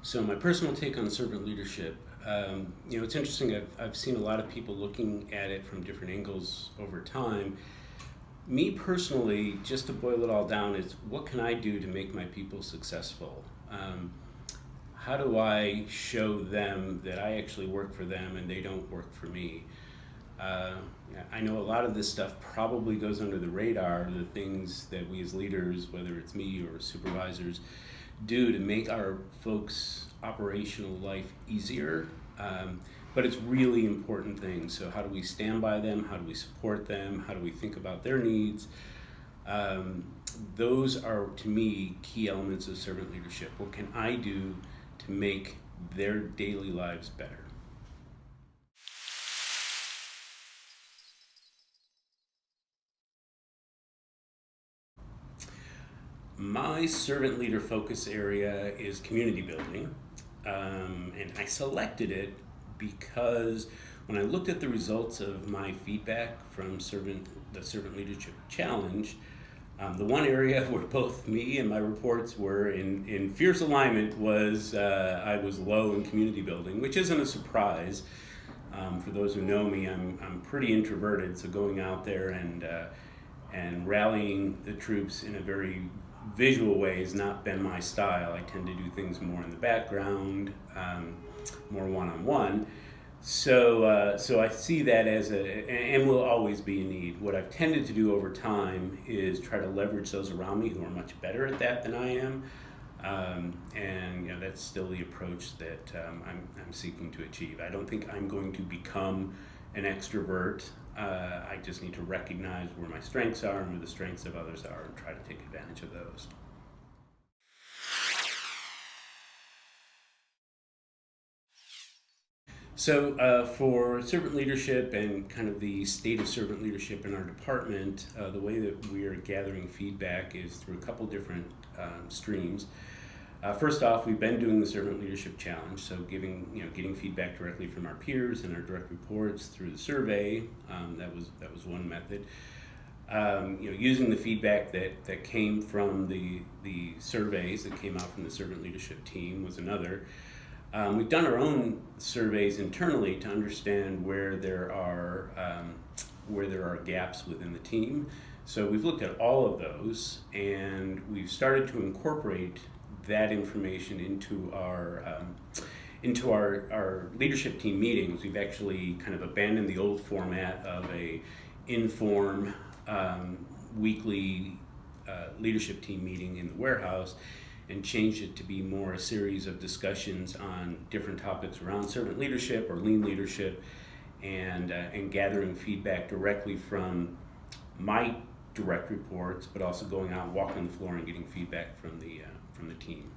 So my personal take on servant leadership, it's interesting. I've seen a lot of people looking at it from different angles over time. Me personally, just to boil it all down, is what can I do to make my people successful? How do I show them that I actually work for them and they don't work for me? Uh, I know a lot of this stuff probably goes under the radar, the things that we as leaders, whether it's me or supervisors, do to make our folks' operational life easier. But it's really important things. So how do we stand by them? How do we support them? How do we think about their needs? Those are, to me, key elements of servant leadership. What can I do to make their daily lives better? My servant leader focus area is community building, and I selected it because when I looked at the results of my feedback from the Servant Leadership Challenge, the one area where both me and my reports were in fierce alignment was I was low in community building, which isn't a surprise. For those who know me, I'm pretty introverted, so going out there and rallying the troops in a very visual way has not been my style. I tend to do things more in the background, more one-on-one. So I see that as and will always be a need. What I've tended to do over time is try to leverage those around me who are much better at that than I am. And that's still the approach that I'm seeking to achieve. I don't think I'm going to become an extrovert. I just need to recognize where my strengths are and where the strengths of others are and try to take advantage of those. So for servant leadership and kind of the state of servant leadership in our department, the way that we are gathering feedback is through a couple different streams. First off, we've been doing the Servant Leadership Challenge, so getting feedback directly from our peers and our direct reports through the survey. That was one method. Using the feedback that came from the surveys that came out from the Servant Leadership team was another. We've done our own surveys internally to understand where there are gaps within the team. So we've looked at all of those, and we've started to incorporate that information into our leadership team meetings. We've actually kind of abandoned the old format of a inform weekly leadership team meeting in the warehouse and changed it to be more a series of discussions on different topics around servant leadership or lean leadership, and gathering feedback directly from my direct reports, but also going out, walking the floor, and getting feedback from the team.